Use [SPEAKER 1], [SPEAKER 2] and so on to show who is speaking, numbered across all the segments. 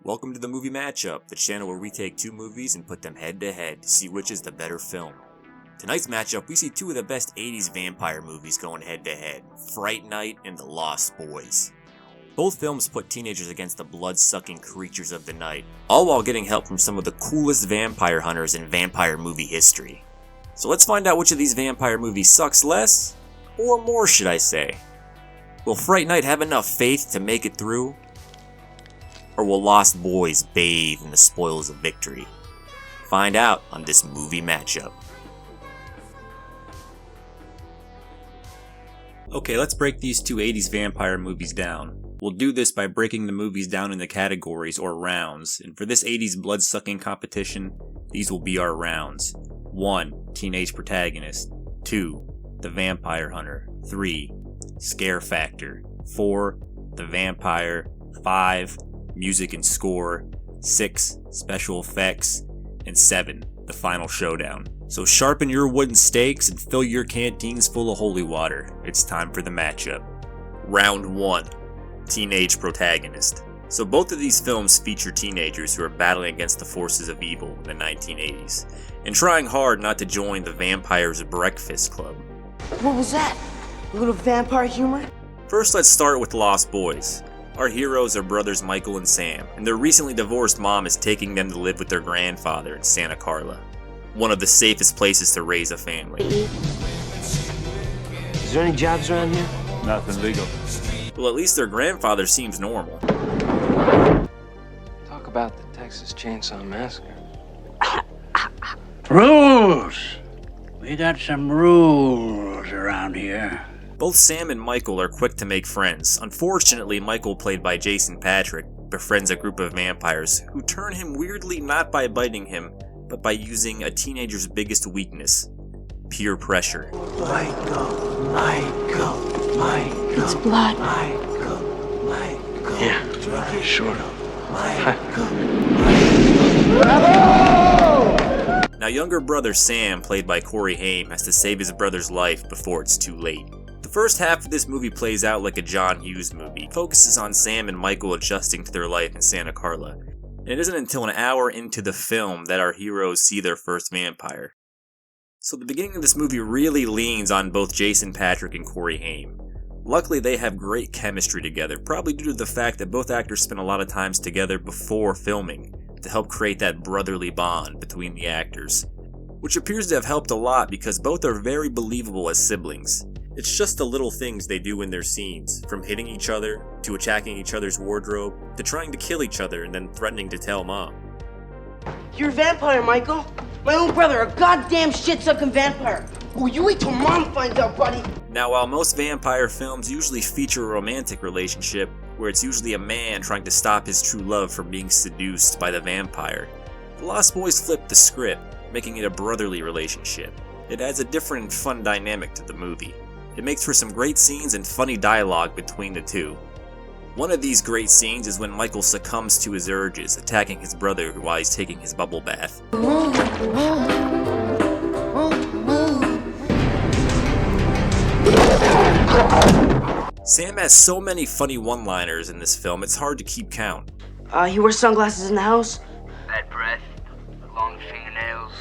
[SPEAKER 1] Welcome to the Movie Matchup, the channel where we take two movies and put them head to head to see which is the better film. Tonight's matchup, we see two of the best 80s vampire movies going head to head, Fright Night and The Lost Boys. Both films put teenagers against the blood-sucking creatures of the night, all while getting help from some of the coolest vampire hunters in vampire movie history. So let's find out which of these vampire movies sucks less, or more should I say. Will Fright Night have enough faith to make it through? Or will Lost Boys bathe in the spoils of victory? Find out on this movie matchup. Okay, let's break these two 80s vampire movies down. We'll do this by breaking the movies down into categories or rounds, and for this 80s blood-sucking competition, these will be our rounds. 1. Teenage protagonist. 2. The vampire hunter. 3. Scare factor. 4. The vampire. 5. Music and score. 6. Special effects. And 7. The final showdown. So sharpen your wooden stakes and fill your canteens full of holy water. It's time for the matchup. Round 1. Teenage protagonist. So both of these films feature teenagers who are battling against the forces of evil in the 1980s, and trying hard not to join the Vampire's Breakfast Club.
[SPEAKER 2] What was that? A little vampire humor?
[SPEAKER 1] First, let's start with Lost Boys. Our heroes are brothers Michael and Sam, and their recently divorced mom is taking them to live with their grandfather in Santa Carla, one of the safest places to raise a family.
[SPEAKER 2] Is there any jobs around here?
[SPEAKER 3] Nothing legal.
[SPEAKER 1] Well, at least their grandfather seems normal.
[SPEAKER 4] Talk about the Texas Chainsaw Massacre.
[SPEAKER 3] Rules! We got some rules around here.
[SPEAKER 1] Both Sam and Michael are quick to make friends. Unfortunately, Michael, played by Jason Patric, befriends a group of vampires who turn him weirdly not by biting him, but by using a teenager's biggest weakness, peer pressure.
[SPEAKER 2] Michael.
[SPEAKER 5] It's blood.
[SPEAKER 4] Yeah, sure.
[SPEAKER 1] Now, younger brother Sam, played by Corey Haim, has to save his brother's life before it's too late. The first half of this movie plays out like a John Hughes movie. It focuses on Sam and Michael adjusting to their life in Santa Carla. And it isn't until an hour into the film that our heroes see their first vampire. So the beginning of this movie really leans on both Jason Patric and Corey Haim. Luckily, they have great chemistry together, probably due to the fact that both actors spent a lot of times together before filming to help create that brotherly bond between the actors, which appears to have helped a lot because both are very believable as siblings. It's just the little things they do in their scenes, from hitting each other, to attacking each other's wardrobe, to trying to kill each other and then threatening to tell mom.
[SPEAKER 2] You're a vampire, Michael. My own brother, a goddamn shit-sucking vampire. Oh, you wait till mom finds out, buddy.
[SPEAKER 1] Now, while most vampire films usually feature a romantic relationship, where it's usually a man trying to stop his true love from being seduced by the vampire, The Lost Boys flipped the script, making it a brotherly relationship. It adds a different and fun dynamic to the movie. It makes for some great scenes and funny dialogue between the two. One of these great scenes is when Michael succumbs to his urges, attacking his brother while he's taking his bubble bath. Sam has so many funny one-liners in this film, it's hard to keep count.
[SPEAKER 2] He wears sunglasses in the house?
[SPEAKER 6] Bad breath, long fingernails.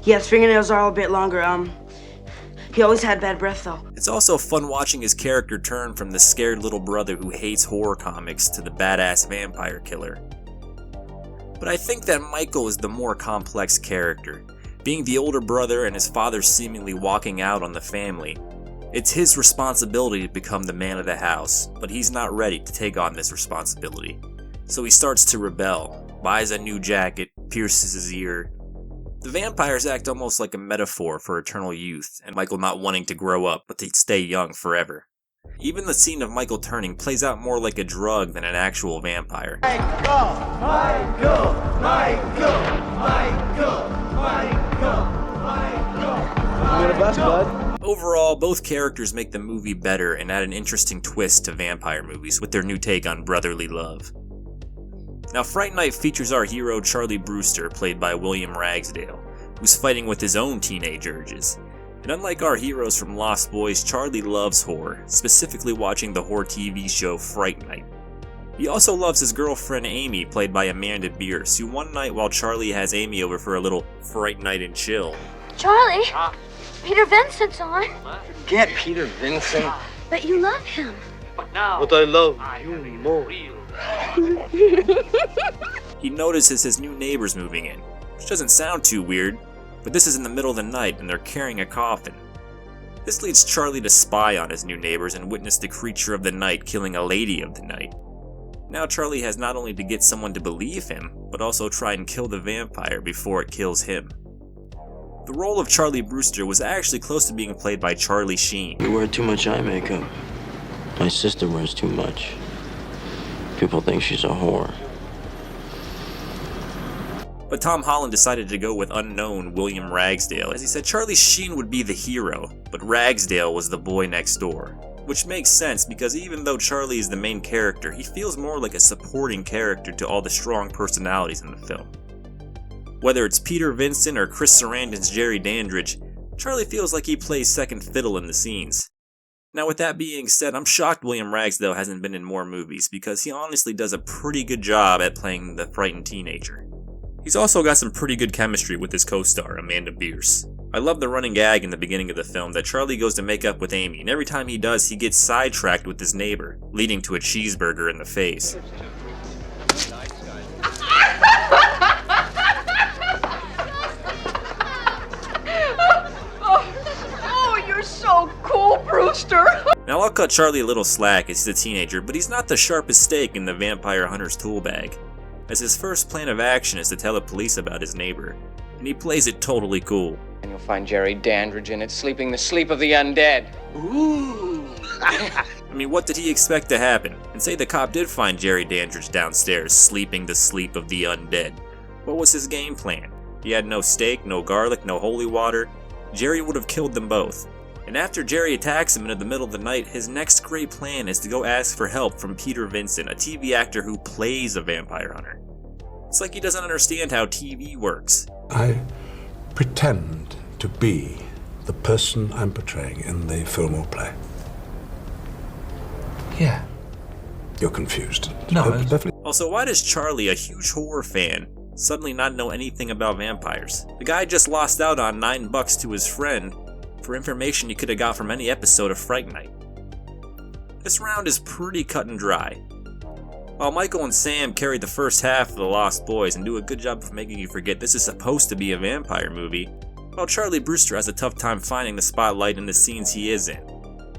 [SPEAKER 2] Yeah, his fingernails are all a bit longer. He always had bad breath, though.
[SPEAKER 1] It's also fun watching his character turn from the scared little brother who hates horror comics to the badass vampire killer. But I think that Michael is the more complex character. Being the older brother and his father seemingly walking out on the family, it's his responsibility to become the man of the house, but he's not ready to take on this responsibility. So he starts to rebel, buys a new jacket, pierces his ear. The vampires act almost like a metaphor for eternal youth, and Michael not wanting to grow up, but to stay young forever. Even the scene of Michael turning plays out more like a drug than an actual vampire. Overall, both characters make the movie better and add an interesting twist to vampire movies with their new take on brotherly love. Now, Fright Night features our hero Charlie Brewster, played by William Ragsdale, who's fighting with his own teenage urges. And unlike our heroes from Lost Boys, Charlie loves horror, specifically watching the horror TV show Fright Night. He also loves his girlfriend Amy, played by Amanda Bierce, who one night while Charlie has Amy over for a little Fright Night and chill.
[SPEAKER 5] Charlie, Peter Vincent's on.
[SPEAKER 4] Get Peter Vincent.
[SPEAKER 5] But you love him.
[SPEAKER 4] But I love you more.
[SPEAKER 1] He notices his new neighbors moving in, which doesn't sound too weird, but this is in the middle of the night and they're carrying a coffin. This leads Charlie to spy on his new neighbors and witness the creature of the night killing a lady of the night. Now Charlie has not only to get someone to believe him, but also try and kill the vampire before it kills him. The role of Charlie Brewster was actually close to being played by Charlie Sheen.
[SPEAKER 7] You wear too much eye makeup. My sister wears too much. People think she's a whore.
[SPEAKER 1] But Tom Holland decided to go with unknown William Ragsdale, as he said Charlie Sheen would be the hero, but Ragsdale was the boy next door. Which makes sense because even though Charlie is the main character, he feels more like a supporting character to all the strong personalities in the film. Whether it's Peter Vincent or Chris Sarandon's Jerry Dandridge, Charlie feels like he plays second fiddle in the scenes. Now with that being said, I'm shocked William Ragsdale hasn't been in more movies because he honestly does a pretty good job at playing the frightened teenager. He's also got some pretty good chemistry with his co-star, Amanda Bierce. I love the running gag in the beginning of the film that Charlie goes to make up with Amy, and every time he does, he gets sidetracked with his neighbor, leading to a cheeseburger in the face.
[SPEAKER 8] Oh, you're so cool, Brewster!
[SPEAKER 1] Now I'll cut Charlie a little slack as he's a teenager, but he's not the sharpest stake in the vampire hunter's tool bag, as his first plan of action is to tell the police about his neighbor, and he plays it totally cool.
[SPEAKER 9] And you'll find Jerry Dandridge in it, sleeping the sleep of the undead.
[SPEAKER 4] Ooh.
[SPEAKER 1] I mean, what did he expect to happen? And say the cop did find Jerry Dandridge downstairs, sleeping the sleep of the undead. What was his game plan? He had no steak, no garlic, no holy water. Jerry would have killed them both. And after Jerry attacks him in the middle of the night, his next great plan is to go ask for help from Peter Vincent, a TV actor who plays a vampire hunter. It's like he doesn't understand how TV works.
[SPEAKER 10] I pretend to be the person I'm portraying in the film or play.
[SPEAKER 11] Yeah.
[SPEAKER 10] You're confused.
[SPEAKER 11] No,
[SPEAKER 10] definitely.
[SPEAKER 1] Also, why does Charlie, a huge horror fan, suddenly not know anything about vampires? The guy just lost out on $9 to his friend for information he could have got from any episode of Fright Night. This round is pretty cut and dry. While Michael and Sam carry the first half of The Lost Boys and do a good job of making you forget this is supposed to be a vampire movie, while Charlie Brewster has a tough time finding the spotlight in the scenes he is in.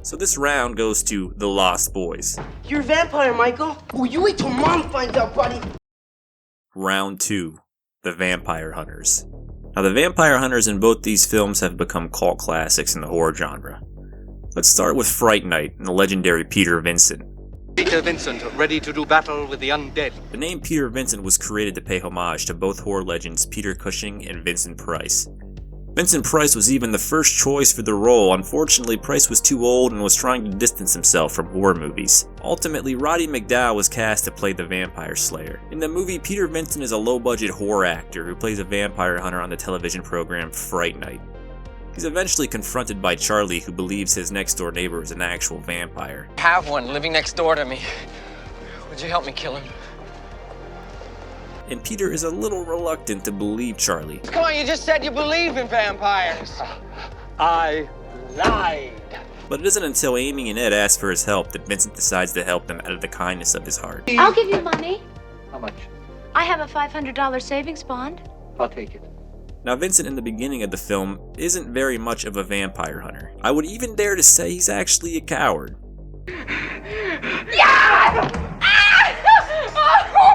[SPEAKER 1] So this round goes to The Lost Boys.
[SPEAKER 2] You're a vampire, Michael. Well, you wait till Mom finds out, buddy.
[SPEAKER 1] Round 2. The Vampire Hunters. Now the vampire hunters in both these films have become cult classics in the horror genre. Let's start with Fright Night and the legendary Peter Vincent.
[SPEAKER 12] Peter Vincent, ready to do battle with the undead.
[SPEAKER 1] The name Peter Vincent was created to pay homage to both horror legends Peter Cushing and Vincent Price. Vincent Price was even the first choice for the role. Unfortunately, Price was too old and was trying to distance himself from horror movies. Ultimately, Roddy McDowall was cast to play the Vampire Slayer. In the movie, Peter Vincent is a low-budget horror actor who plays a vampire hunter on the television program Fright Night. He's eventually confronted by Charlie, who believes his next-door neighbor is an actual vampire.
[SPEAKER 9] Have one living next door to me. Would you help me kill him?
[SPEAKER 1] And Peter is a little reluctant to believe Charlie.
[SPEAKER 9] Come on, you just said you believe in vampires.
[SPEAKER 12] I lied.
[SPEAKER 1] But it isn't until Amy and Ed ask for his help that Vincent decides to help them out of the kindness of his heart.
[SPEAKER 5] I'll give you money.
[SPEAKER 12] How much?
[SPEAKER 5] I have a $500 savings bond.
[SPEAKER 12] I'll take it.
[SPEAKER 1] Now Vincent in the beginning of the film isn't very much of a vampire hunter. I would even dare to say he's actually a coward.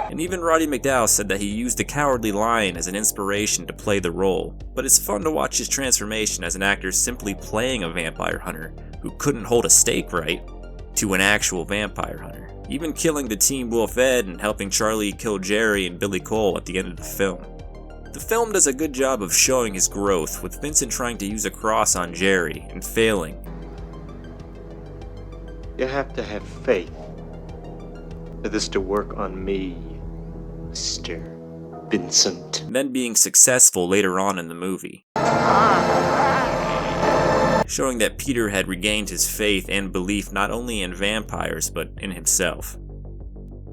[SPEAKER 1] And even Roddy McDowall said that he used the Cowardly Lion as an inspiration to play the role. But it's fun to watch his transformation as an actor simply playing a vampire hunter who couldn't hold a stake right to an actual vampire hunter. Even killing the Teen Wolf Ed and helping Charlie kill Jerry and Billy Cole at the end of the film. The film does a good job of showing his growth, with Vincent trying to use a cross on Jerry and failing.
[SPEAKER 13] You have to have faith for this to work on me, Mr. Vincent.
[SPEAKER 1] And then being successful later on in the movie. Showing that Peter had regained his faith and belief not only in vampires, but in himself.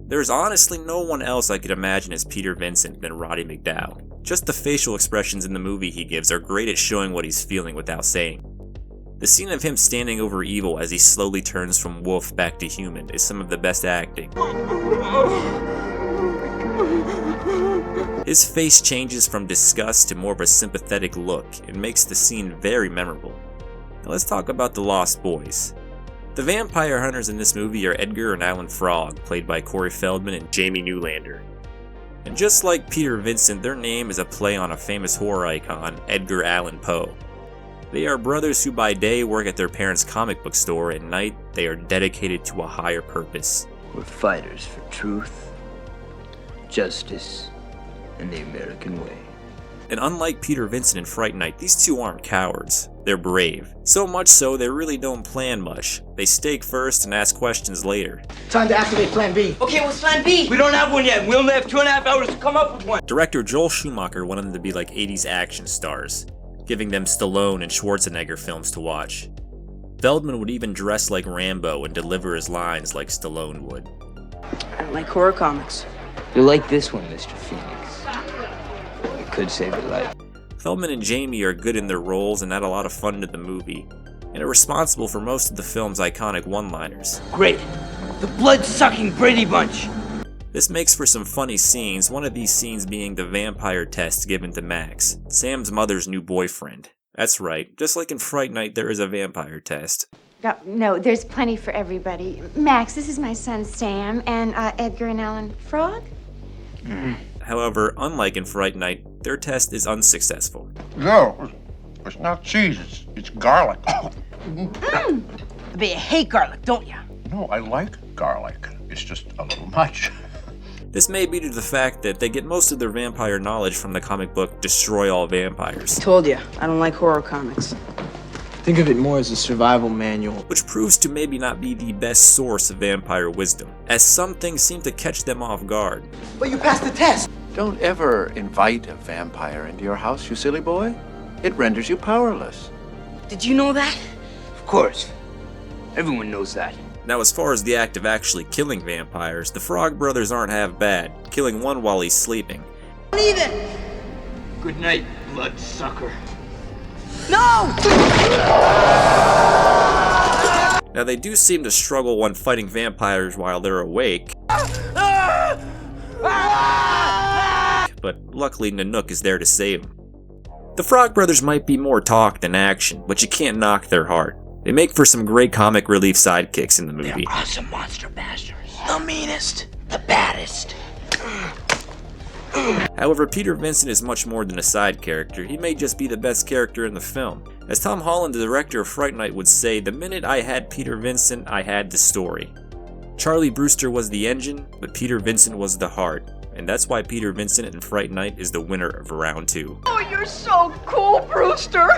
[SPEAKER 1] There's honestly no one else I could imagine as Peter Vincent than Roddy McDowall. Just the facial expressions in the movie he gives are great at showing what he's feeling without saying. The scene of him standing over evil as he slowly turns from wolf back to human is some of the best acting. His face changes from disgust to more of a sympathetic look and makes the scene very memorable. Now let's talk about the Lost Boys. The vampire hunters in this movie are Edgar and Alan Frog, played by Corey Feldman and Jamie Newlander. And just like Peter Vincent, their name is a play on a famous horror icon, Edgar Allan Poe. They are brothers who by day work at their parents' comic book store, and at night they are dedicated to a higher purpose.
[SPEAKER 11] We're fighters for truth, justice, and the American way.
[SPEAKER 1] And unlike Peter Vincent in Fright Night, these two aren't cowards. They're brave. So much so, they really don't plan much. They stake first and ask questions later.
[SPEAKER 2] Time to activate Plan B. Okay, what's Plan B? We don't have one yet. We only have 2.5 hours to come up with one.
[SPEAKER 1] Director Joel Schumacher wanted them to be like 80s action stars, giving them Stallone and Schwarzenegger films to watch. Feldman would even dress like Rambo and deliver his lines like Stallone would.
[SPEAKER 2] I like horror comics.
[SPEAKER 11] You'll like this one, Mr. Phoenix. It could save your life.
[SPEAKER 1] Feldman and Jamie are good in their roles and add a lot of fun to the movie, and are responsible for most of the film's iconic one-liners.
[SPEAKER 2] Great! The blood-sucking Brady Bunch!
[SPEAKER 1] This makes for some funny scenes, one of these scenes being the vampire test given to Max, Sam's mother's new boyfriend. That's right, just like in Fright Night, there is a vampire test.
[SPEAKER 5] No, there's plenty for everybody. Max, this is my son Sam, and Edgar and Alan Frog?
[SPEAKER 1] However, unlike in Fright Night, their test is unsuccessful.
[SPEAKER 14] No, it's not cheese, it's garlic.
[SPEAKER 2] I bet you hate garlic, don't you?
[SPEAKER 14] No, I like garlic. It's just a little much.
[SPEAKER 1] This may be due to the fact that they get most of their vampire knowledge from the comic book Destroy All Vampires.
[SPEAKER 2] Told you, I don't like horror comics.
[SPEAKER 11] Think of it more as a survival manual.
[SPEAKER 1] Which proves to maybe not be the best source of vampire wisdom, as some things seem to catch them off guard.
[SPEAKER 2] But you passed the test!
[SPEAKER 15] Don't ever invite a vampire into your house, you silly boy. It renders you powerless.
[SPEAKER 2] Did you know that?
[SPEAKER 11] Of course. Everyone knows that.
[SPEAKER 1] Now, as far as the act of actually killing vampires, the Frog brothers aren't half bad, killing one while he's sleeping.
[SPEAKER 2] Even!
[SPEAKER 11] Good night, bloodsucker.
[SPEAKER 2] No!
[SPEAKER 1] Now, they do seem to struggle when fighting vampires while they're awake, but luckily Nanook is there to save them. The Frog brothers might be more talk than action, but you can't knock their heart. They make for some great comic relief sidekicks in the movie.
[SPEAKER 11] They're awesome monster bastards. The meanest, the baddest.
[SPEAKER 1] However, Peter Vincent is much more than a side character. He may just be the best character in the film. As Tom Holland, the director of Fright Night, would say, the minute I had Peter Vincent, I had the story. Charlie Brewster was the engine, but Peter Vincent was the heart. And that's why Peter Vincent in Fright Night is the winner of Round 2.
[SPEAKER 8] Oh, you're so cool, Brewster!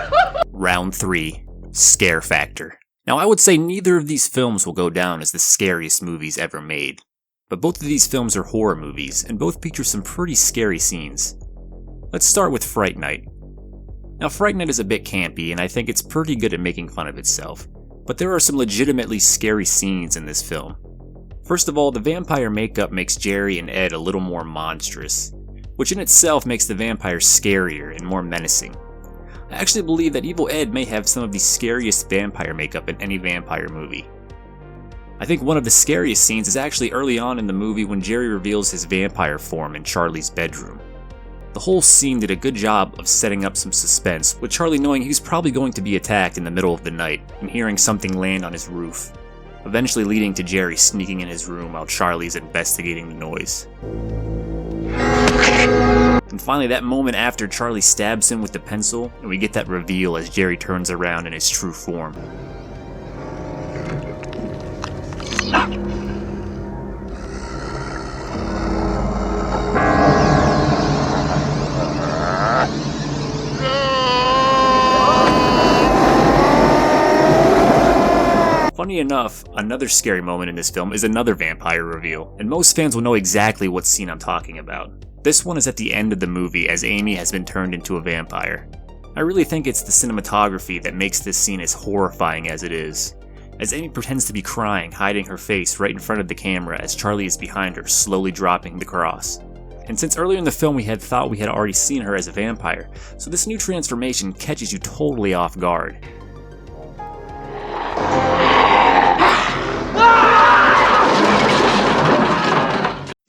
[SPEAKER 1] Round 3. Scare Factor. Now, I would say neither of these films will go down as the scariest movies ever made. But both of these films are horror movies, and both feature some pretty scary scenes. Let's start with Fright Night. Now, Fright Night is a bit campy, and I think it's pretty good at making fun of itself. But there are some legitimately scary scenes in this film. First of all, the vampire makeup makes Jerry and Ed a little more monstrous, which in itself makes the vampires scarier and more menacing. I actually believe that Evil Ed may have some of the scariest vampire makeup in any vampire movie. I think one of the scariest scenes is actually early on in the movie when Jerry reveals his vampire form in Charlie's bedroom. The whole scene did a good job of setting up some suspense, with Charlie knowing he's probably going to be attacked in the middle of the night and hearing something land on his roof, eventually leading to Jerry sneaking in his room while Charlie's investigating the noise. And finally, that moment after Charlie stabs him with the pencil, and we get that reveal as Jerry turns around in his true form. Funny enough, another scary moment in this film is another vampire reveal, and most fans will know exactly what scene I'm talking about. This one is at the end of the movie as Amy has been turned into a vampire. I really think it's the cinematography that makes this scene as horrifying as it is. as Amy pretends to be crying, hiding her face right in front of the camera as Charlie is behind her, slowly dropping the cross. And since earlier in the film we had thought we had already seen her as a vampire, so this new transformation catches you totally off guard.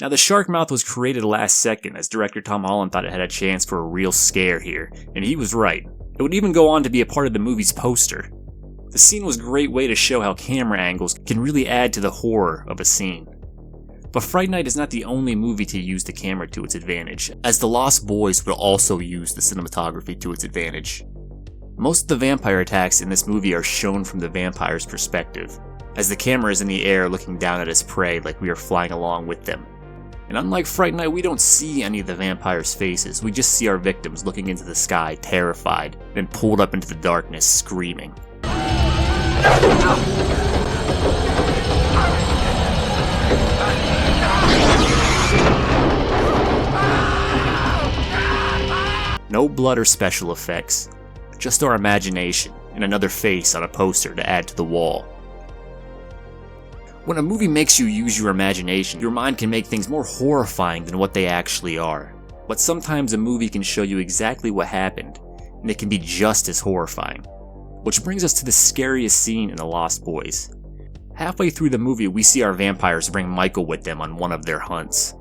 [SPEAKER 1] Now the shark mouth was created last second, as director Tom Holland thought it had a chance for a real scare here, and he was right. It would even go on to be a part of the movie's poster. The scene was a great way to show how camera angles can really add to the horror of a scene. But Fright Night is not the only movie to use the camera to its advantage, as The Lost Boys will also use the cinematography to its advantage. Most of the vampire attacks in this movie are shown from the vampire's perspective, as the camera is in the air looking down at its prey like we are flying along with them. And unlike Fright Night, we don't see any of the vampires' faces, we just see our victims looking into the sky, terrified, then pulled up into the darkness, screaming. No blood or special effects, just our imagination and another face on a poster to add to the wall. When a movie makes you use your imagination, your mind can make things more horrifying than what they actually are. But sometimes a movie can show you exactly what happened, and it can be just as horrifying. Which brings us to the scariest scene in The Lost Boys. Halfway through the movie, we see our vampires bring Michael with them on one of their hunts.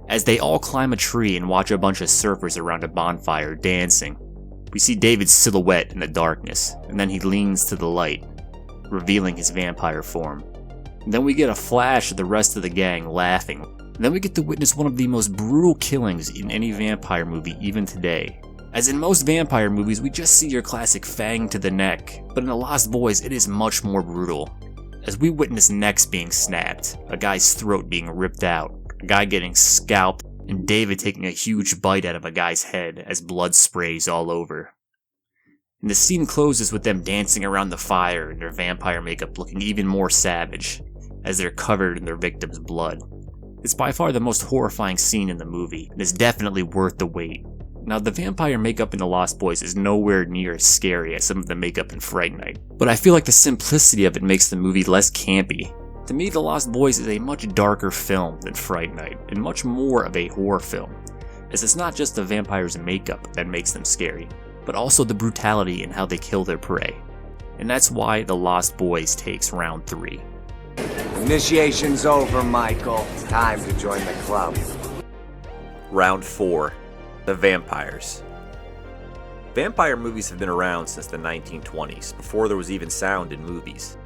[SPEAKER 1] As they all climb a tree and watch a bunch of surfers around a bonfire dancing, we see David's silhouette in the darkness, and then he leans to the light, revealing his vampire form. And then we get a flash of the rest of the gang laughing. And then we get to witness one of the most brutal killings in any vampire movie even today. As in most vampire movies, we just see your classic fang to the neck, but in The Lost Boys it is much more brutal. As we witness necks being snapped, a guy's throat being ripped out, a guy getting scalped, and David taking a huge bite out of a guy's head as blood sprays all over. And the scene closes with them dancing around the fire in their vampire makeup looking even more savage, as they're covered in their victim's blood. It's by far the most horrifying scene in the movie, and is definitely worth the wait. Now, the vampire makeup in The Lost Boys is nowhere near as scary as some of the makeup in Fright Night, but I feel like the simplicity of it makes the movie less campy. To me, The Lost Boys is a much darker film than Fright Night, and much more of a horror film, as it's not just the vampire's makeup that makes them scary, but also the brutality in how they kill their prey. And that's why The Lost Boys takes round 3.
[SPEAKER 16] Initiation's over, Michael. Time to join the club.
[SPEAKER 1] Round 4. The Vampires. Vampire movies have been around since the 1920s, before there was even sound in movies.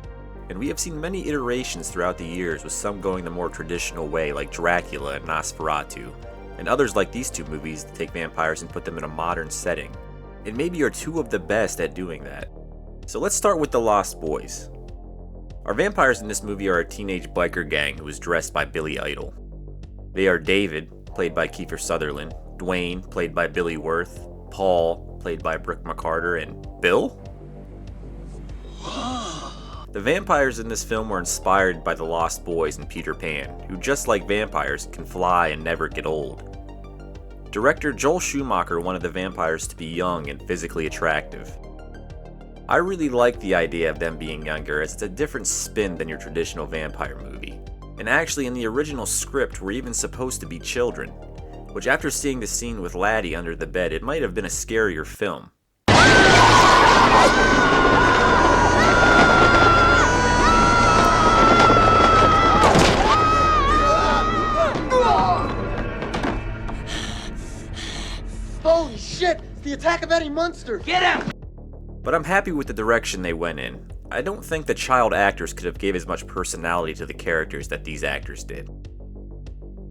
[SPEAKER 1] And we have seen many iterations throughout the years, with some going the more traditional way like Dracula and Nosferatu, and others like these two movies that take vampires and put them in a modern setting, and maybe are two of the best at doing that. So let's start with The Lost Boys. Our vampires in this movie are a teenage biker gang who is dressed by Billy Idol. They are David, played by Kiefer Sutherland, Dwayne, played by Billy Wirth, Paul, played by Brooke McCarter, and Bill? The vampires in this film were inspired by The Lost Boys and Peter Pan, who just like vampires can fly and never get old. Director Joel Schumacher wanted the vampires to be young and physically attractive. I really like the idea of them being younger, as it's a different spin than your traditional vampire movie. And actually in the original script were even supposed to be children, which after seeing the scene with Laddie under the bed, it might have been a scarier film.
[SPEAKER 2] Holy shit! It's the attack of Eddie Munster! Get him!
[SPEAKER 1] But I'm happy with the direction they went in. I don't think the child actors could have gave as much personality to the characters that these actors did.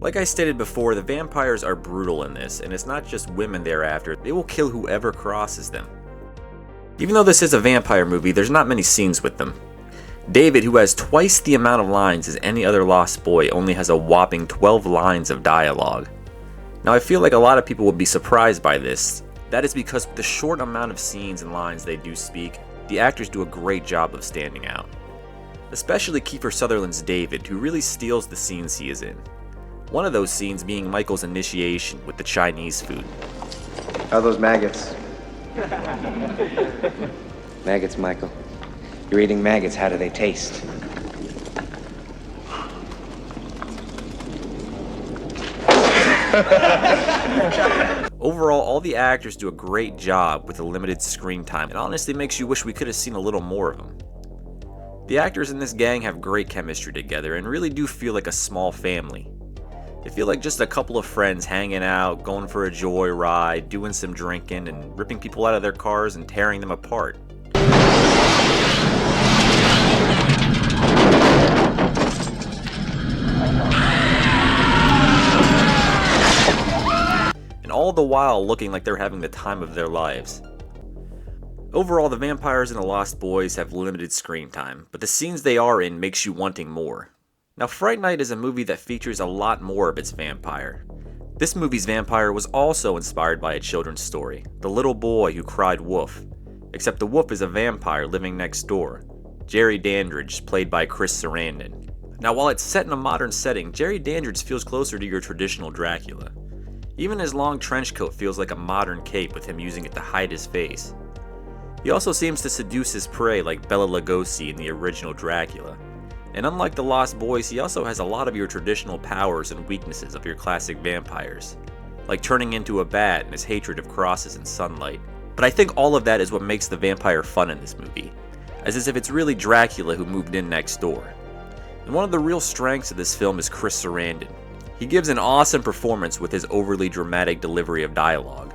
[SPEAKER 1] Like I stated before, the vampires are brutal in this, and it's not just women they're after, they will kill whoever crosses them. Even though this is a vampire movie, there's not many scenes with them. David, who has twice the amount of lines as any other Lost Boy, only has a whopping 12 lines of dialogue. Now I feel like a lot of people would be surprised by this. That is because with the short amount of scenes and lines they do speak, the actors do a great job of standing out. Especially Kiefer Sutherland's David, who really steals the scenes he is in. One of those scenes being Michael's initiation with the Chinese food.
[SPEAKER 11] How are those maggots? Maggots, Michael.
[SPEAKER 16] You're eating maggots. How do they taste?
[SPEAKER 1] Overall, all the actors do a great job with the limited screen time. It honestly makes you wish we could have seen a little more of them. The actors in this gang have great chemistry together and really do feel like a small family. They feel like just a couple of friends hanging out, going for a joy ride, doing some drinking, and ripping people out of their cars and tearing them apart. And all the while looking like they're having the time of their lives. Overall, the vampires in The Lost Boys have limited screen time, but the scenes they are in makes you wanting more. Now, Fright Night is a movie that features a lot more of its vampire. This movie's vampire was also inspired by a children's story, The Little Boy Who Cried Wolf, except the wolf is a vampire living next door, Jerry Dandridge, played by Chris Sarandon. Now, while it's set in a modern setting, Jerry Dandridge feels closer to your traditional Dracula. Even his long trench coat feels like a modern cape with him using it to hide his face. He also seems to seduce his prey like Bela Lugosi in the original Dracula. And unlike the Lost Boys, he also has a lot of your traditional powers and weaknesses of your classic vampires, like turning into a bat and his hatred of crosses and sunlight. But I think all of that is what makes the vampire fun in this movie, as if it's really Dracula who moved in next door. And one of the real strengths of this film is Chris Sarandon. He gives an awesome performance with his overly dramatic delivery of dialogue.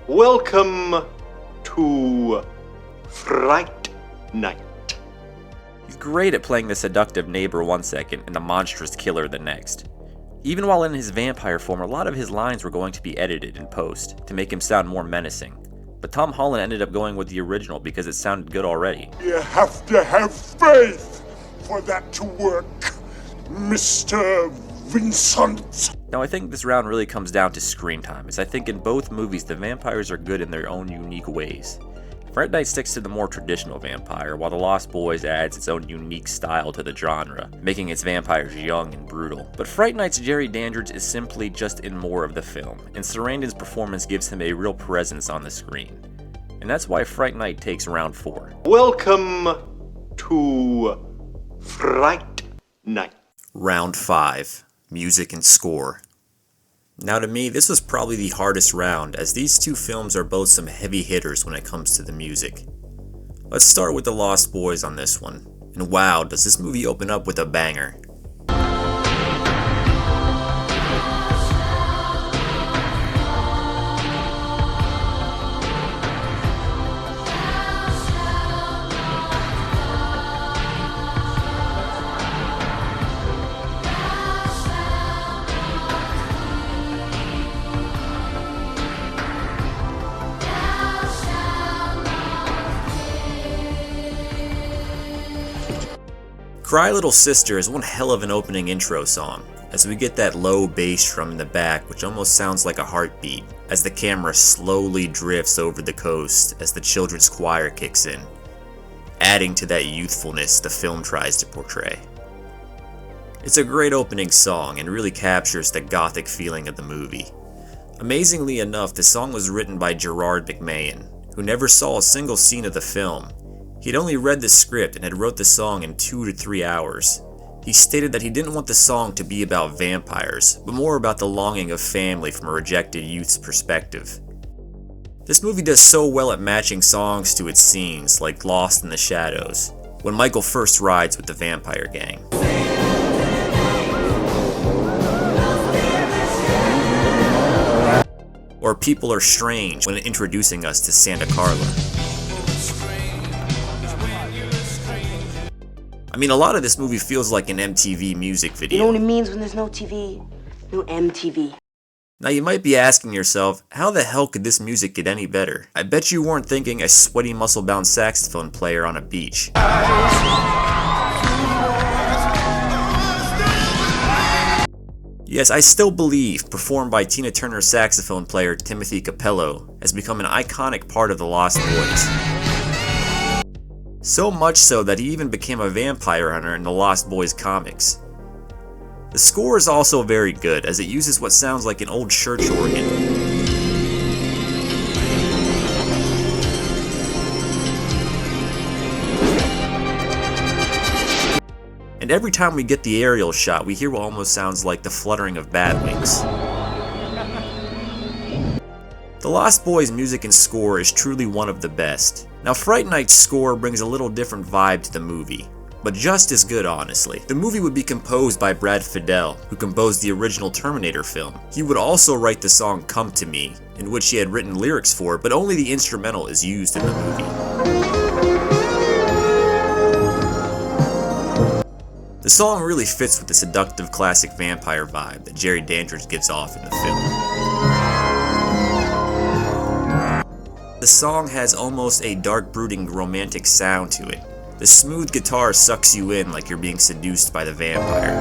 [SPEAKER 13] Welcome to Fright Night.
[SPEAKER 1] He's great at playing the seductive neighbor one second and the monstrous killer the next. Even while in his vampire form, a lot of his lines were going to be edited in post to make him sound more menacing. But Tom Holland ended up going with the original because it sounded good already.
[SPEAKER 17] You have to have faith for that to work, Mr. Vincent.
[SPEAKER 1] Now I think this round really comes down to screen time, as I think in both movies the vampires are good in their own unique ways. Fright Night sticks to the more traditional vampire, while The Lost Boys adds its own unique style to the genre, making its vampires young and brutal. But Fright Night's Jerry Dandridge is simply just in more of the film, and Sarandon's performance gives him a real presence on the screen. And that's why Fright Night takes round 4.
[SPEAKER 13] Welcome to Fright Night.
[SPEAKER 1] Round 5. Music and score. Now to me, this was probably the hardest round, as these two films are both some heavy hitters when it comes to the music. Let's start with The Lost Boys on this one. And wow, does this movie open up with a banger. Cry Little Sister is one hell of an opening intro song, as we get that low bass drum in the back which almost sounds like a heartbeat, as the camera slowly drifts over the coast as the children's choir kicks in, adding to that youthfulness the film tries to portray. It's a great opening song and really captures the gothic feeling of the movie. Amazingly enough, the song was written by Gerard McMahon, who never saw a single scene of the film. He'd only read the script and had wrote the song in 2 to 3 hours. He stated that he didn't want the song to be about vampires, but more about the longing of family from a rejected youth's perspective. This movie does so well at matching songs to its scenes, like Lost in the Shadows, when Michael first rides with the vampire gang. Or People Are Strange when introducing us to Santa Carla. I mean, a lot of this movie feels like an MTV music video.
[SPEAKER 2] You know what it means when there's no TV? No MTV.
[SPEAKER 1] Now you might be asking yourself, how the hell could this music get any better? I bet you weren't thinking a sweaty muscle-bound saxophone player on a beach. Yes, I Still Believe, performed by Tina Turner saxophone player Timothy Capello, has become an iconic part of The Lost Boys. So much so that he even became a vampire hunter in the Lost Boys comics. The score is also very good, as it uses what sounds like an old church organ. and every time we get the aerial shot, we hear what almost sounds like the fluttering of bat wings. The Lost Boys' music and score is truly one of the best. Now, Fright Night's score brings a little different vibe to the movie, but just as good, honestly. The movie would be composed by Brad Fiedel, who composed the original Terminator film. He would also write the song Come to Me, in which he had written lyrics for, but only the instrumental is used in the movie. The song really fits with the seductive classic vampire vibe that Jerry Dandridge gives off in the film. The song has almost a dark, brooding, romantic sound to it. The smooth guitar sucks you in like you're being seduced by the vampire.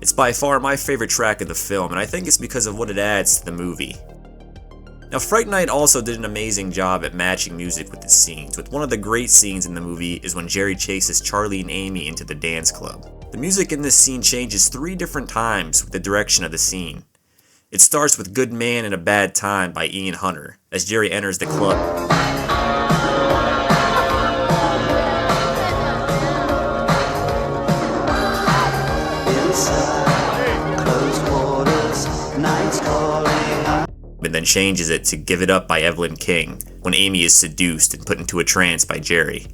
[SPEAKER 1] It's by far my favorite track of the film, and I think it's because of what it adds to the movie. Now, Fright Night also did an amazing job at matching music with the scenes, with one of the great scenes in the movie is when Jerry chases Charlie and Amy into the dance club. The music in this scene changes 3 different times with the direction of the scene. It starts with Good Man in a Bad Time by Ian Hunter, as Jerry enters the club. And then changes it to Give It Up by Evelyn King, when Amy is seduced and put into a trance by Jerry.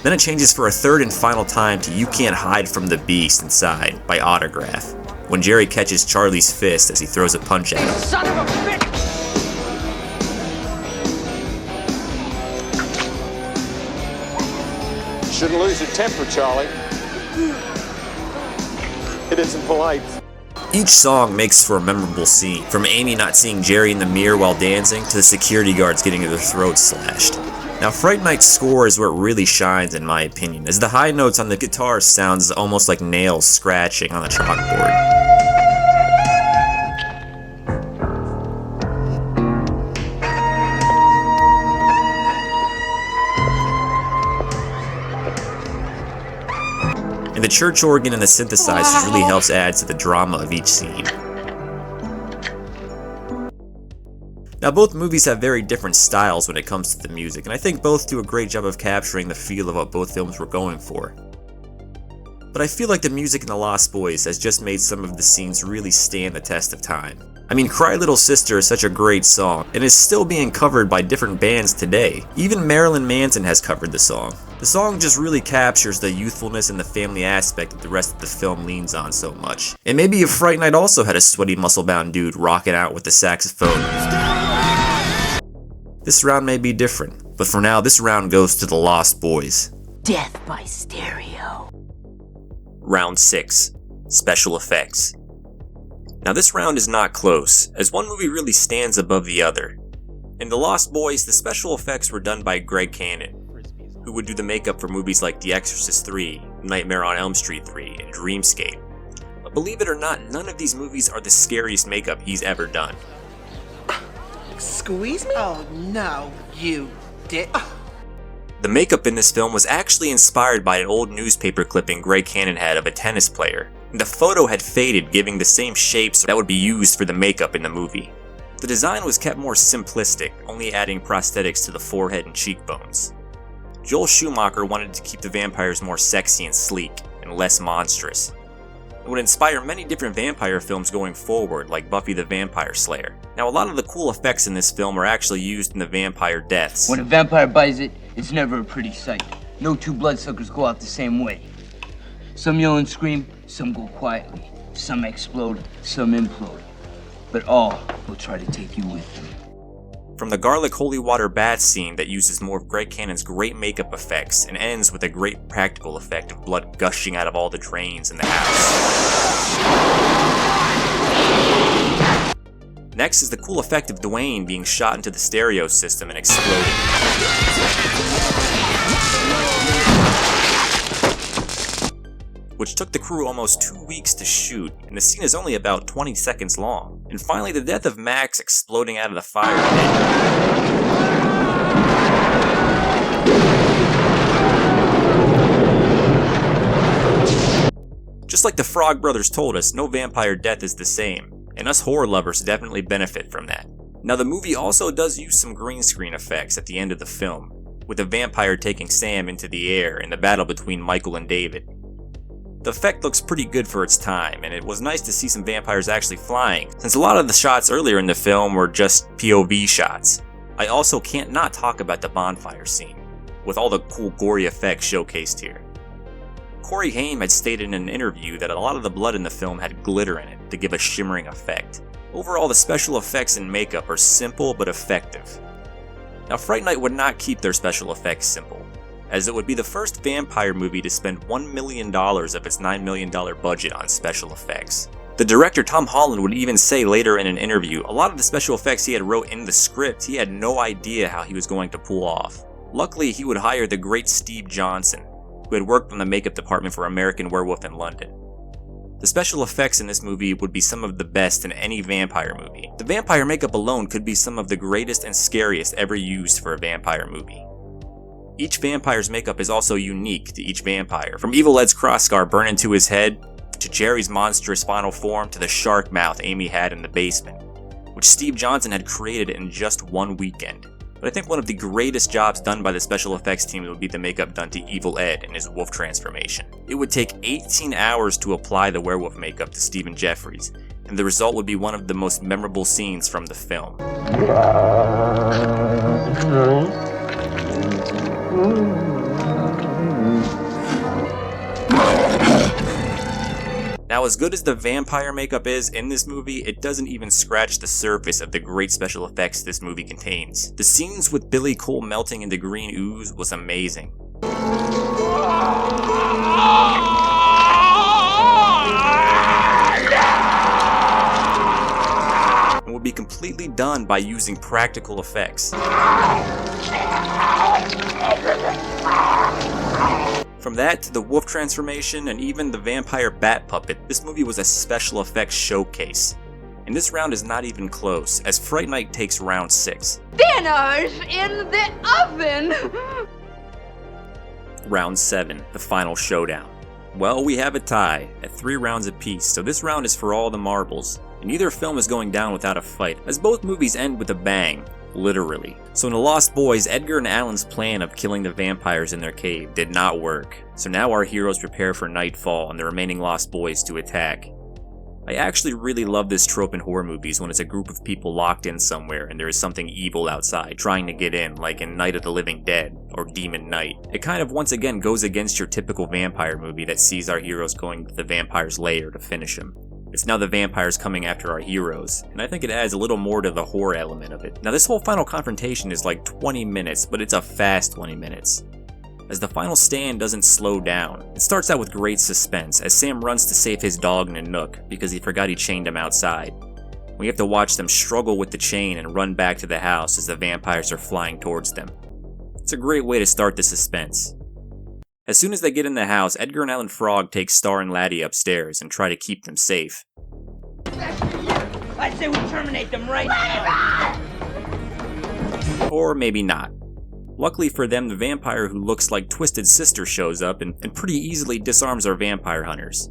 [SPEAKER 1] Then it changes for a third and final time to You Can't Hide from the Beast Inside by Autograph, when Jerry catches Charlie's fist as he throws a punch at him.
[SPEAKER 8] Son of a bitch!
[SPEAKER 14] Shouldn't lose your temper, Charlie. It isn't polite.
[SPEAKER 1] Each song makes for a memorable scene, from Amy not seeing Jerry in the mirror while dancing to the security guards getting their throats slashed. Now, Fright Night's score is where it really shines in my opinion, as the high notes on the guitar sounds almost like nails scratching on the chalkboard. And the church organ and the synthesizers really helps add to the drama of each scene. Now, both movies have very different styles when it comes to the music, and I think both do a great job of capturing the feel of what both films were going for. But I feel like the music in The Lost Boys has just made some of the scenes really stand the test of time. I mean, Cry Little Sister is such a great song, and is still being covered by different bands today. Even Marilyn Manson has covered the song. The song just really captures the youthfulness and the family aspect that the rest of the film leans on so much. And maybe if Fright Night also had a sweaty, muscle-bound dude rocking out with the saxophone. This round may be different, but for now, this round goes to The Lost Boys.
[SPEAKER 2] Death by stereo.
[SPEAKER 1] Round 6. Special Effects. Now this round is not close, as one movie really stands above the other. In The Lost Boys, the special effects were done by Greg Cannon, who would do the makeup for movies like The Exorcist 3, Nightmare on Elm Street 3, and Dreamscape. But believe it or not, none of these movies are the scariest makeup he's ever done.
[SPEAKER 2] Squeeze me? Oh no, you did.
[SPEAKER 1] The makeup in this film was actually inspired by an old newspaper clipping Greg Cannon had of a tennis player. The photo had faded, giving the same shapes that would be used for the makeup in the movie. The design was kept more simplistic, only adding prosthetics to the forehead and cheekbones. Joel Schumacher wanted to keep the vampires more sexy and sleek, and less monstrous. It would inspire many different vampire films going forward, like Buffy the Vampire Slayer. Now, a lot of the cool effects in this film are actually used in the vampire deaths.
[SPEAKER 11] When a vampire bites it, it's never a pretty sight. No two bloodsuckers go out the same way. Some yell and scream, some go quietly. Some explode, some implode. But all will try to take you with them.
[SPEAKER 1] From the garlic holy water bath scene that uses more of Greg Cannon's great makeup effects and ends with a great practical effect of blood gushing out of all the drains in the house. Next is the cool effect of Dwayne being shot into the stereo system and exploding. Which took the crew almost 2 weeks to shoot, and the scene is only about 20 seconds long. And finally, the death of Max exploding out of the fire pit. Just like the Frog Brothers told us, no vampire death is the same. and us horror lovers definitely benefit from that. Now the movie also does use some green screen effects at the end of the film, with a vampire taking Sam into the air in the battle between Michael and David. The effect looks pretty good for its time, and it was nice to see some vampires actually flying, since a lot of the shots earlier in the film were just POV shots. I also can't not talk about the bonfire scene, with all the cool gory effects showcased here. Corey Haim had stated in an interview that a lot of the blood in the film had glitter in it to give a shimmering effect. Overall, the special effects and makeup are simple but effective. Now, Fright Night would not keep their special effects simple, as it would be the first vampire movie to spend $1 million of its $9 million budget on special effects. The director Tom Holland would even say later in an interview, a lot of the special effects he had wrote in the script he had no idea how he was going to pull off. Luckily, he would hire the great Steve Johnson, who had worked on the makeup department for American Werewolf in London. The special effects in this movie would be some of the best in any vampire movie. The vampire makeup alone could be some of the greatest and scariest ever used for a vampire movie. Each vampire's makeup is also unique to each vampire, from Evil Ed's cross-scar burned into his head, to Jerry's monstrous final form, to the shark mouth Amy had in the basement, which Steve Johnson had created in just one weekend. But I think one of the greatest jobs done by the special effects team would be the makeup done to Evil Ed in his wolf transformation. It would take 18 hours to apply the werewolf makeup to Stephen Jeffries, and the result would be one of the most memorable scenes from the film. Now, as good as the vampire makeup is in this movie, it doesn't even scratch the surface of the great special effects this movie contains. The scenes with Billy Cole melting into green ooze was amazing. And would be completely done by using practical effects. From that to the wolf transformation and even the vampire bat puppet, this movie was a special effects showcase. And this round is not even close, as Fright Night takes round 6.
[SPEAKER 8] Dinner's in the oven!
[SPEAKER 1] Round 7, the final showdown. Well, we have a tie, at 3 rounds apiece, so this round is for all the marbles. And neither film is going down without a fight, as both movies end with a bang. Literally. So in The Lost Boys, Edgar and Alan's plan of killing the vampires in their cave did not work. So now our heroes prepare for nightfall and the remaining Lost Boys to attack. I actually really love this trope in horror movies when it's a group of people locked in somewhere and there is something evil outside trying to get in, like in Night of the Living Dead or Demon Knight. It kind of once again goes against your typical vampire movie that sees our heroes going to the vampire's lair to finish him. It's now the vampires coming after our heroes, and I think it adds a little more to the horror element of it. Now this whole final confrontation is like 20 minutes, but it's a fast 20 minutes. As the final stand doesn't slow down. It starts out with great suspense, as Sam runs to save his dog in a nook, because he forgot he chained him outside. We have to watch them struggle with the chain and run back to the house as the vampires are flying towards them. It's a great way to start the suspense. As soon as they get in the house, Edgar and Alan Frog take Star and Laddie upstairs and try to keep them safe.
[SPEAKER 2] I say we terminate them right now!
[SPEAKER 1] Or maybe not. Luckily for them, the vampire who looks like Twisted Sister shows up and pretty easily disarms our vampire hunters,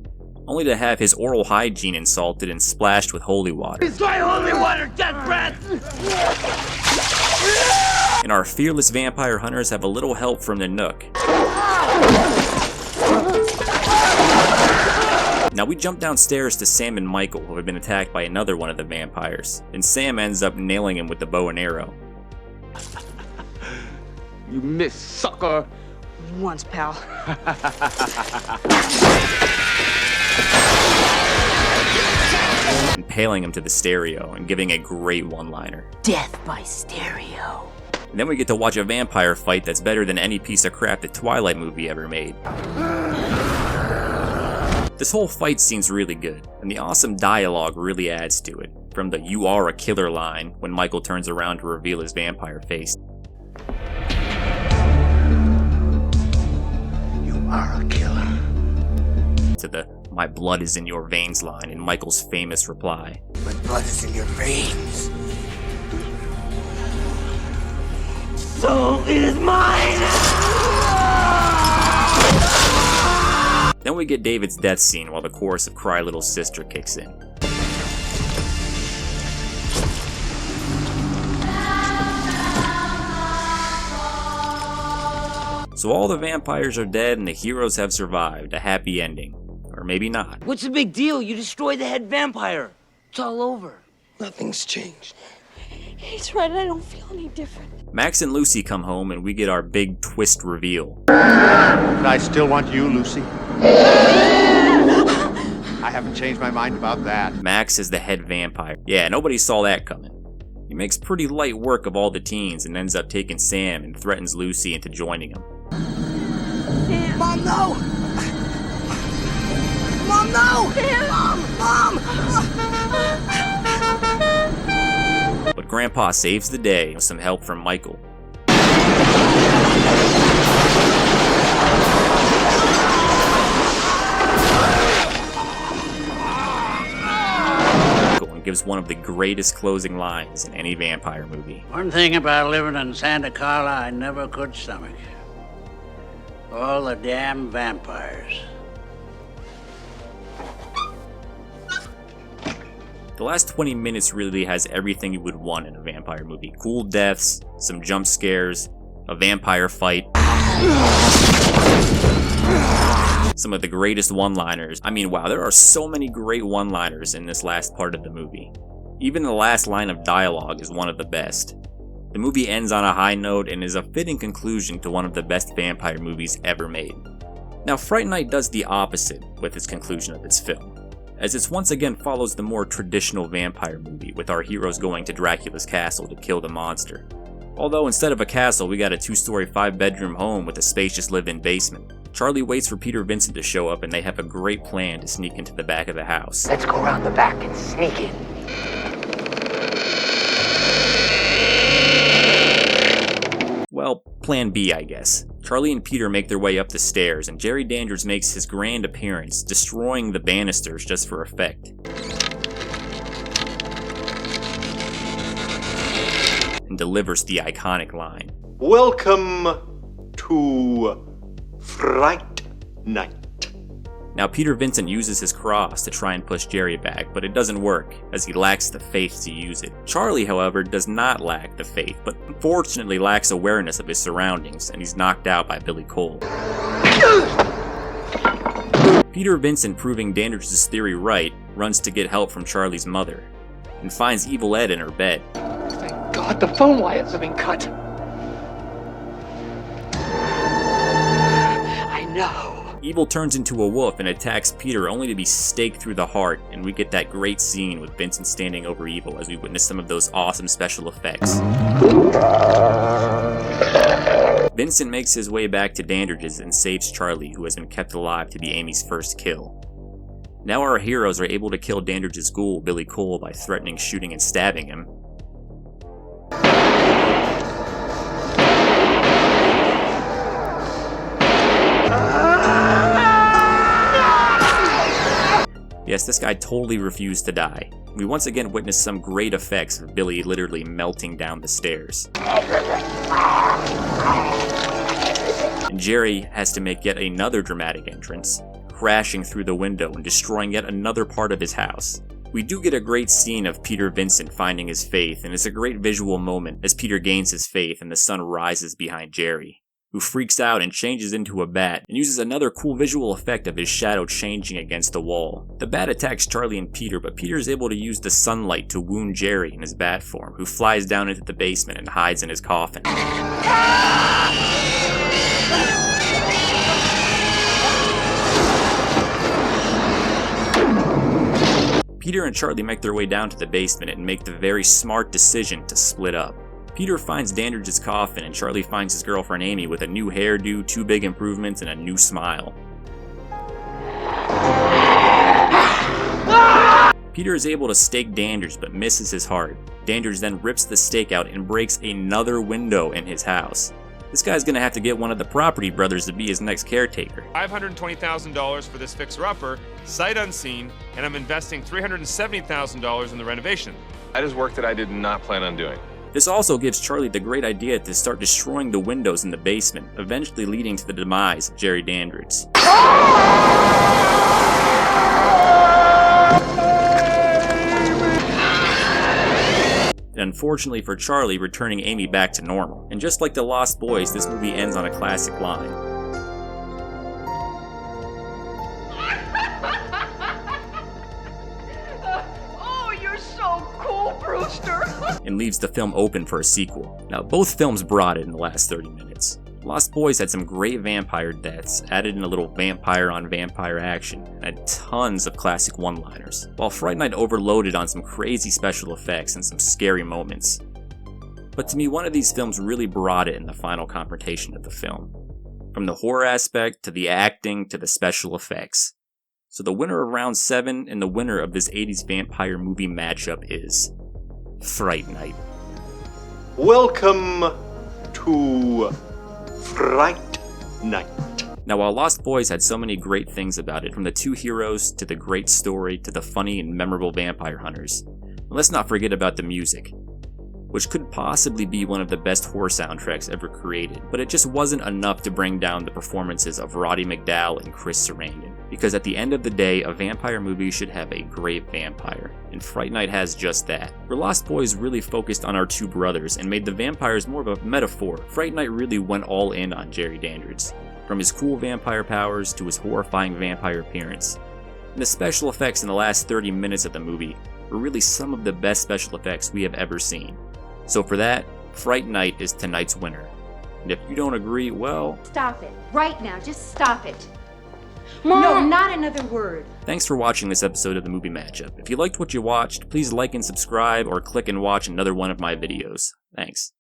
[SPEAKER 1] only to have his oral hygiene insulted and splashed with holy water.
[SPEAKER 2] It's my holy water, death breath!
[SPEAKER 1] And our fearless vampire hunters have a little help from the Nook. Now we jump downstairs to Sam and Michael, who have been attacked by another one of the vampires, and Sam ends up nailing him with the bow and arrow.
[SPEAKER 12] You missed, sucker!
[SPEAKER 8] Once, pal.
[SPEAKER 1] Impaling him to the stereo and giving a great one-liner.
[SPEAKER 2] Death by stereo.
[SPEAKER 1] And then we get to watch a vampire fight that's better than any piece of crap the Twilight movie ever made. This whole fight scene's really good, and the awesome dialogue really adds to it. From the "you are a killer" line when Michael turns around to reveal his vampire face.
[SPEAKER 16] You are a killer.
[SPEAKER 1] To the "my blood is in your veins" line in Michael's famous reply.
[SPEAKER 16] My blood is in your veins.
[SPEAKER 2] So it is mine!
[SPEAKER 1] Then we get David's death scene while the chorus of "Cry Little Sister" kicks in. So all the vampires are dead and the heroes have survived, a happy ending. Or maybe not.
[SPEAKER 2] What's the big deal? You destroyed the head vampire. It's all over.
[SPEAKER 4] Nothing's changed.
[SPEAKER 5] He's right, I don't feel any different.
[SPEAKER 1] Max and Lucy come home and we get our big twist reveal.
[SPEAKER 15] But I still want you, Lucy. I haven't changed my mind about that.
[SPEAKER 1] Max is the head vampire. Yeah, nobody saw that coming. He makes pretty light work of all the teens and ends up taking Sam and threatens Lucy into joining him.
[SPEAKER 2] Sam. Mom, no! Mom, no! Sam. Mom!
[SPEAKER 1] But Grandpa saves the day with some help from Michael. And gives one of the greatest closing lines in any vampire movie.
[SPEAKER 3] One thing about living in Santa Carla I never could stomach. All the damn vampires.
[SPEAKER 1] The last 20 minutes really has everything you would want in a vampire movie. Cool deaths, some jump scares, a vampire fight. Some of the greatest one-liners. I mean, wow, there are so many great one-liners in this last part of the movie. Even the last line of dialogue is one of the best. The movie ends on a high note and is a fitting conclusion to one of the best vampire movies ever made. Now, Fright Night does the opposite with its conclusion of its film, as it once again follows the more traditional vampire movie, with our heroes going to Dracula's castle to kill the monster. Although instead of a castle, we got a 2-story 5-bedroom home with a spacious live-in basement. Charlie waits for Peter Vincent to show up and they have a great plan to sneak into the back of the house.
[SPEAKER 2] Let's go around the back and sneak in.
[SPEAKER 1] Well, plan B, I guess. Charlie and Peter make their way up the stairs and Jerry Dandridge makes his grand appearance, destroying the banisters just for effect. And delivers the iconic line.
[SPEAKER 13] Welcome to Fright Night.
[SPEAKER 1] Now Peter Vincent uses his cross to try and push Jerry back, but it doesn't work, as he lacks the faith to use it. Charlie, however, does not lack the faith, but unfortunately lacks awareness of his surroundings, and he's knocked out by Billy Cole. Peter Vincent, proving Dandridge's theory right, runs to get help from Charlie's mother, and finds Evil Ed in her bed.
[SPEAKER 9] Thank God the phone wires have been cut.
[SPEAKER 8] I know.
[SPEAKER 1] Evil turns into a wolf and attacks Peter, only to be staked through the heart, and we get that great scene with Vincent standing over Evil as we witness some of those awesome special effects. Vincent makes his way back to Dandridge's and saves Charlie, who has been kept alive to be Amy's first kill. Now our heroes are able to kill Dandridge's ghoul, Billy Cole, by threatening, shooting, and stabbing him. Yes, this guy totally refused to die. We once again witness some great effects of Billy literally melting down the stairs. And Jerry has to make yet another dramatic entrance, crashing through the window and destroying yet another part of his house. We do get a great scene of Peter Vincent finding his faith, and it's a great visual moment as Peter gains his faith and the sun rises behind Jerry, who freaks out and changes into a bat, and uses another cool visual effect of his shadow changing against the wall. The bat attacks Charlie and Peter, but Peter is able to use the sunlight to wound Jerry in his bat form, who flies down into the basement and hides in his coffin. Peter and Charlie make their way down to the basement and make the very smart decision to split up. Peter finds Dandridge's coffin and Charlie finds his girlfriend Amy with a new hairdo, 2 big improvements, and a new smile. Peter is able to stake Dandridge but misses his heart. Dandridge then rips the stake out and breaks another window in his house. This guy's gonna have to get one of the Property Brothers to be his next caretaker.
[SPEAKER 18] $520,000 for this fixer-upper, sight unseen, and I'm investing $370,000 in the renovation.
[SPEAKER 19] That is work that I did not plan on doing.
[SPEAKER 1] This also gives Charlie the great idea to start destroying the windows in the basement, eventually leading to the demise of Jerry Dandridge. and unfortunately for Charlie, returning Amy back to normal. And just like The Lost Boys, this movie ends on a classic line.
[SPEAKER 8] Oh, you're so cool, Brewster.
[SPEAKER 1] And leaves the film open for a sequel. Now, both films brought it in the last 30 minutes. Lost Boys had some great vampire deaths, added in a little vampire on vampire action, and had tons of classic one-liners, while Fright Night overloaded on some crazy special effects and some scary moments. But to me, one of these films really brought it in the final confrontation of the film. From the horror aspect, to the acting, to the special effects. So the winner of round 7 and the winner of this 80s vampire movie matchup is Fright Night.
[SPEAKER 13] Welcome to Fright Night.
[SPEAKER 1] Now, while Lost Boys had so many great things about it, from the two heroes to the great story to the funny and memorable vampire hunters, let's not forget about the music, which could possibly be one of the best horror soundtracks ever created, but it just wasn't enough to bring down the performances of Roddy McDowall and Chris Sarandon. Because at the end of the day, a vampire movie should have a great vampire, and Fright Night has just that. Where Lost Boys really focused on our two brothers and made the vampires more of a metaphor, Fright Night really went all in on Jerry Dandridge, from his cool vampire powers to his horrifying vampire appearance. And the special effects in the last 30 minutes of the movie were really some of the best special effects we have ever seen. So for that, Fright Night is tonight's winner. And if you don't agree, well...
[SPEAKER 5] Stop it. Right now. Just stop it.
[SPEAKER 2] Mom!
[SPEAKER 5] No, not another word.
[SPEAKER 1] Thanks for watching this episode of The Movie Matchup. If you liked what you watched, please like and subscribe or click and watch another one of my videos. Thanks.